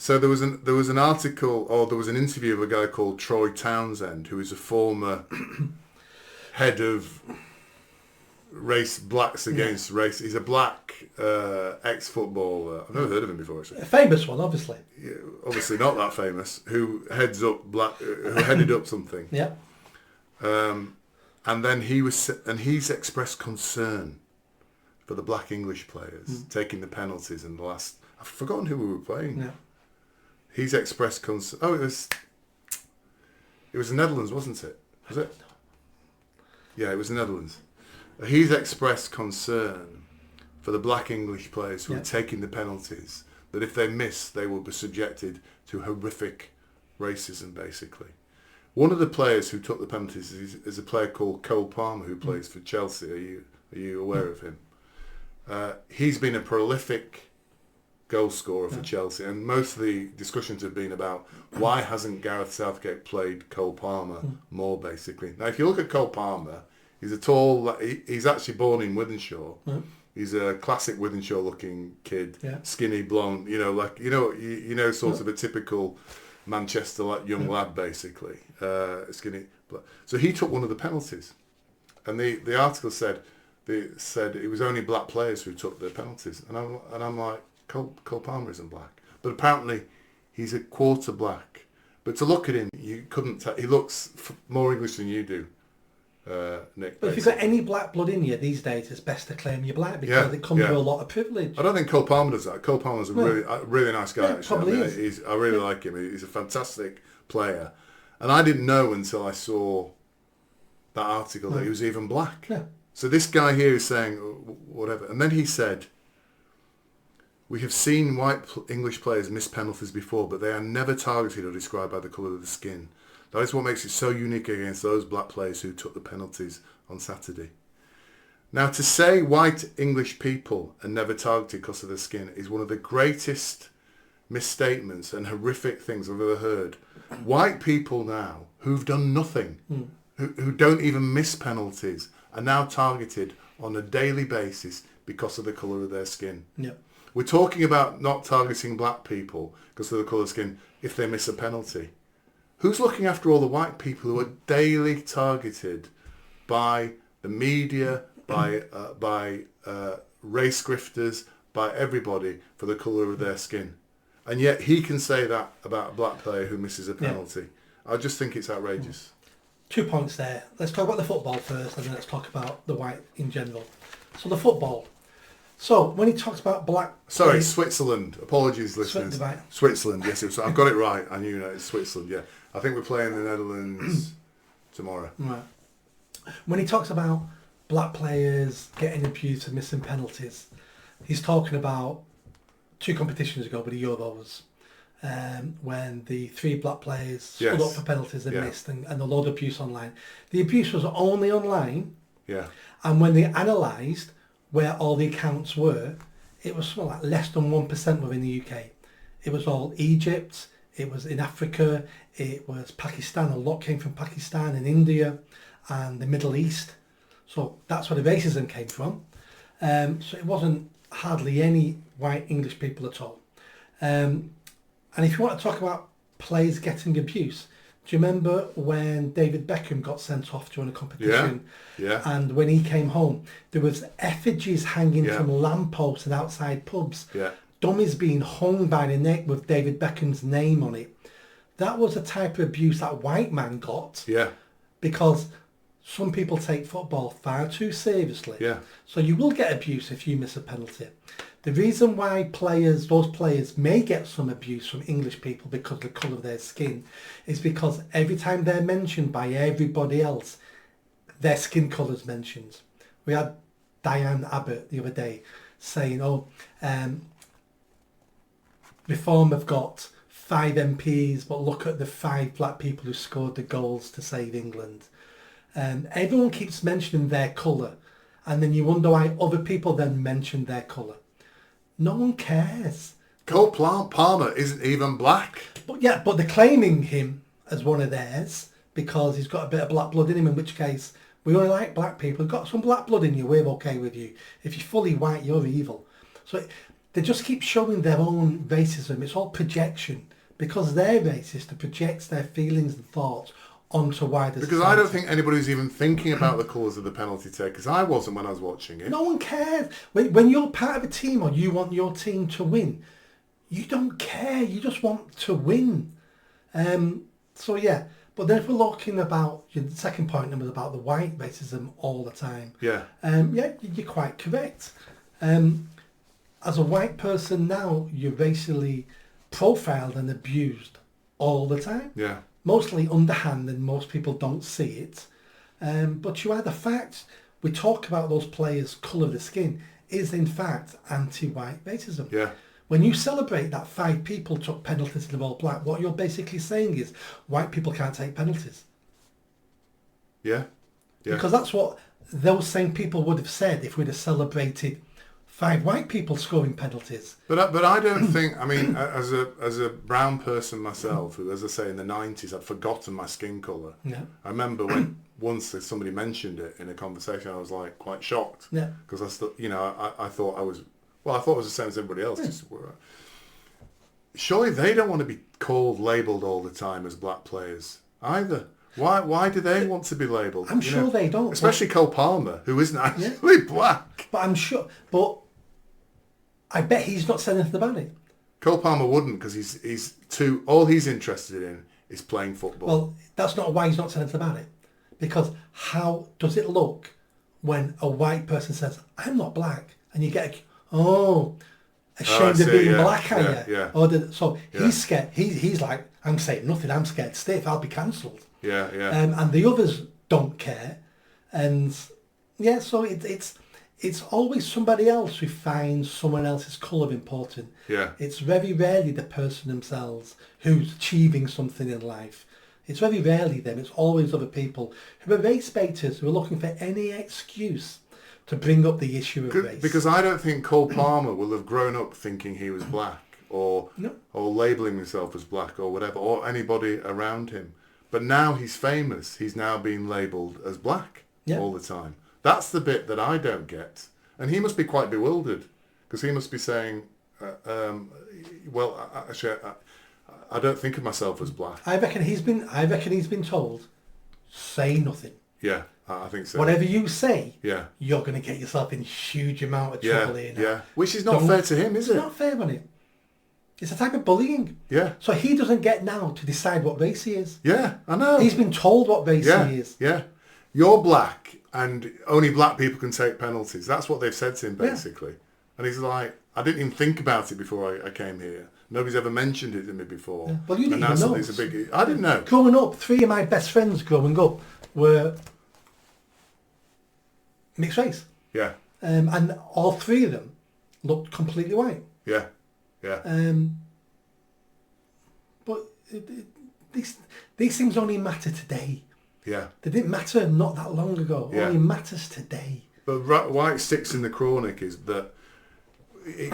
So there was an article, or there was an interview of a guy called Troy Townsend, who is a former head of blacks against race. He's a black ex-footballer. I've never heard of him before, actually. A famous one, obviously. Yeah, obviously not that famous. Who headed up something. Yeah. And then he's expressed concern for the black English players taking the penalties in the last. I've forgotten who we were playing. Yeah. He's expressed concern. Oh, it was the Netherlands, wasn't it? Was it? Yeah, it was the Netherlands. He's expressed concern for the black English players who are taking the penalties, that if they miss, they will be subjected to horrific racism, basically. One of the players who took the penalties is a player called Cole Palmer, who plays for Chelsea. Are you aware of him? He's been a prolific goal scorer for Chelsea, and most of the discussions have been about why hasn't Gareth Southgate played Cole Palmer more, basically. Now, if you look at Cole Palmer, he's he's actually born in Wythenshawe. He's a classic Wythenshawe-looking kid, skinny, blonde, sort of a typical Manchester young lad, basically, skinny. So he took one of the penalties, and the article said it was only black players who took the penalties, and I'm like, Cole Palmer isn't black, but apparently he's a quarter black. But to look at him, you couldn't tell. He looks more English than you do, Nick. But if you've got any black blood in you these days, it's best to claim you're black because it comes with a lot of privilege. I don't think Cole Palmer does that. Cole Palmer's a really nice guy. Actually, probably is. I really like him. He's a fantastic player, and I didn't know until I saw that article that he was even black. Yeah. So this guy here is saying whatever, and then he said, "We have seen white English players miss penalties before, but they are never targeted or described by the colour of the skin. That is what makes it so unique against those black players who took the penalties on Saturday." Now, to say white English people are never targeted because of their skin is one of the greatest misstatements and horrific things I've ever heard. White people now, who've done nothing, who don't even miss penalties, are now targeted on a daily basis because of the colour of their skin. Yeah. We're talking about not targeting black people because of the colour of skin if they miss a penalty. Who's looking after all the white people who are daily targeted by the media, by race grifters, by everybody for the colour of their skin? And yet he can say that about a black player who misses a penalty. I just think it's outrageous. 2 points there. Let's talk about the football first, and then let's talk about the white in general. So the football. So when he talks about black... Sorry, Switzerland. Apologies, listeners. Switzerland, yes. I've got it right. I knew that. It's Switzerland, yeah. I think we're playing the Netherlands tomorrow. Right. When he talks about black players getting abused for missing penalties, he's talking about 2 competitions ago with the Euros, when the 3 black players stood up for penalties and missed, and a lot of abuse online. The abuse was only online, and when they analysed where all the accounts were, it was something like less than 1% within the UK. It was all Egypt, it was in Africa, it was Pakistan, a lot came from Pakistan and India and the Middle East. So that's where the racism came from. So it wasn't hardly any white English people at all. And if you want to talk about players getting abuse, do you remember when David Beckham got sent off during a competition? Yeah. And when he came home, there was effigies hanging from lampposts and outside pubs. Yeah. Dummies being hung by the neck with David Beckham's name on it. That was the type of abuse that white man got. Yeah. Because some people take football far too seriously. Yeah. So you will get abuse if you miss a penalty. The reason why those players may get some abuse from English people because of the colour of their skin is because every time they're mentioned by everybody else, their skin colour's mentioned. We had Diane Abbott the other day saying, Reform have got 5 MPs, but look at the 5 black people who scored the goals to save England. Everyone keeps mentioning their colour, and then you wonder why other people then mention their colour. No one cares. Cole Palmer isn't even black. But they're claiming him as one of theirs because he's got a bit of black blood in him, in which case we only like black people. You've got some black blood in you, we're okay with you. If you're fully white, you're evil. So they just keep showing their own racism. It's all projection. Because they're racist, to project their feelings and thoughts onto wider Because I don't think anybody's even thinking about the colours of the penalty takers. I wasn't when I was watching it. No one cares. When you're part of a team or you want your team to win, you don't care. You just want to win. So yeah. But then if we're looking about, the second point was about the white racism all the time. Yeah. Yeah, you're quite correct. As a white person now, you're racially profiled and abused all the time. Yeah. Mostly underhand and most people don't see it. But you are the fact, we talk about those players' colour of the skin, is in fact anti-white racism. Yeah. When you celebrate that 5 people took penalties and they're all black, what you're basically saying is white people can't take penalties. Yeah. Yeah. Because that's what those same people would have said if we'd have celebrated 5 white people scoring penalties. But I don't think, I mean, as a brown person myself, who, as I say, in the 90s, I'd forgotten my skin colour. Yeah. I remember when once somebody mentioned it in a conversation, I was like quite shocked. Yeah. Because I still, I thought I was, I thought I was the same as everybody else. Yeah. Just, surely they don't want to be labelled all the time as black players either. Why do they want to be labelled? I'm sure they don't. Especially Cole Palmer, who isn't actually black. But I'm sure, but I bet he's not saying anything about it. Cole Palmer wouldn't, because he's too, all he's interested in is playing football. Well, that's not why he's not saying anything about it. Because how does it look when a white person says, I'm not black, and you get, ashamed of being black, are you? Yeah. So he's scared. He's like, I'm saying nothing, I'm scared stiff, I'll be cancelled. Yeah, yeah. And the others don't care. And yeah, so it's always somebody else who finds someone else's colour important. Yeah. It's very rarely the person themselves who's achieving something in life. It's very rarely them. It's always other people who are race baiters, who are looking for any excuse to bring up the issue of race. Because I don't think Cole Palmer will have grown up thinking he was black or labelling himself as black or whatever, or anybody around him. But now he's famous. He's now being labelled as black all the time. That's the bit that I don't get. And he must be quite bewildered, because he must be saying, I don't think of myself as black. I reckon he's been told, say nothing. Yeah, I think so. Whatever you say, you're going to get yourself in a huge amount of trouble here now. Yeah, which is not fair to him, is it? It's not fair on it. It's a type of bullying. Yeah. So he doesn't get now to decide what race he is. Yeah, I know. He's been told what race he is. Yeah. You're black and only black people can take penalties. That's what they've said to him, basically. And he's like, I didn't even think about it before I came here. Nobody's ever mentioned it to me before. Yeah. Well, you didn't even know. I didn't know. Growing up, 3 of my best friends growing up were mixed race. Yeah. And all 3 of them looked completely white. Yeah. Yeah. But these things only matter today. Yeah. They didn't matter not that long ago. It only matters today. But why it sticks in the chronic is that it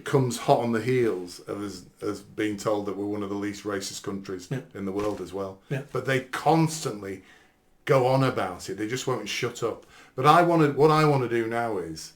comes hot on the heels of us being told that we're one of the least racist countries in the world as well. Yeah. But they constantly go on about it. They just won't shut up. But what I want to do now is,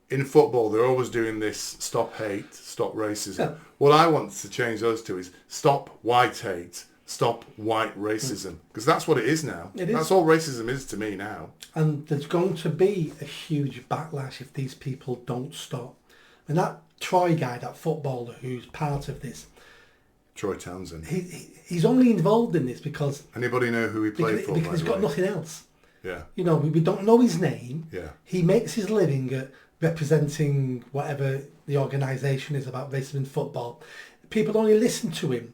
in football, they're always doing this stop hate, stop racism. Yeah. What I want to change those to is stop white hate, stop white racism. Because that's what it is now. It is. That's all racism is to me now. And there's going to be a huge backlash if these people don't stop. And that Troy guy, that footballer who's part of this, Troy Townsend, he's only involved in this because... Anybody know who he played for? Because he's got nothing else. Yeah. You know, we don't know his name. Yeah. He makes his living at representing whatever the organisation is about racism in football. People only listen to him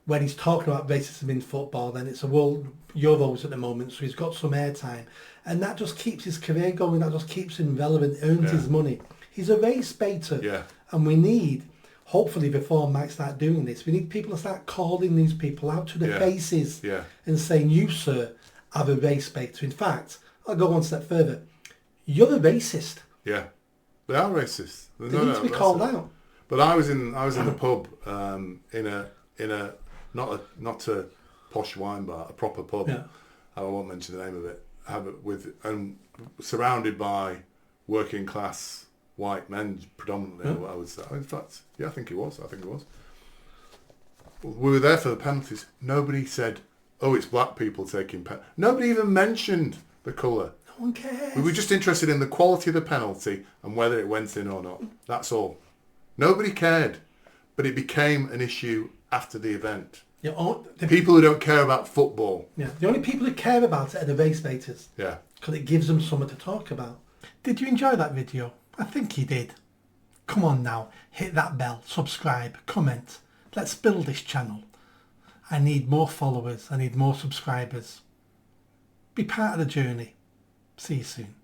when he's talking about racism in football. Then it's a World Euros at the moment, so he's got some airtime. And that just keeps his career going, that just keeps him relevant, earns his money. He's a race baiter. Yeah. And we need, hopefully Reform might start doing this, we need people to start calling these people out to their faces and saying, you, sir, are a race baiter. In fact, I'll go one step further. You're a racist. Yeah. They are racist. They need to be called out. But I was in the pub in a not a posh wine bar, a proper pub. Yeah. I won't mention the name of it. Surrounded by working class white men predominantly. Yeah. I would say. In fact, yeah, I think it was. We were there for the penalties. Nobody said, "Oh, it's black people taking pen." Nobody even mentioned the colour. No one cares. We were just interested in the quality of the penalty and whether it went in or not. That's all. Nobody cared, but it became an issue after the event. People who don't care about football. Yeah, the only people who care about it are the race baiters. Yeah. Because it gives them something to talk about. Did you enjoy that video? I think you did. Come on now, hit that bell, subscribe, comment. Let's build this channel. I need more followers. I need more subscribers. Be part of the journey. See you soon.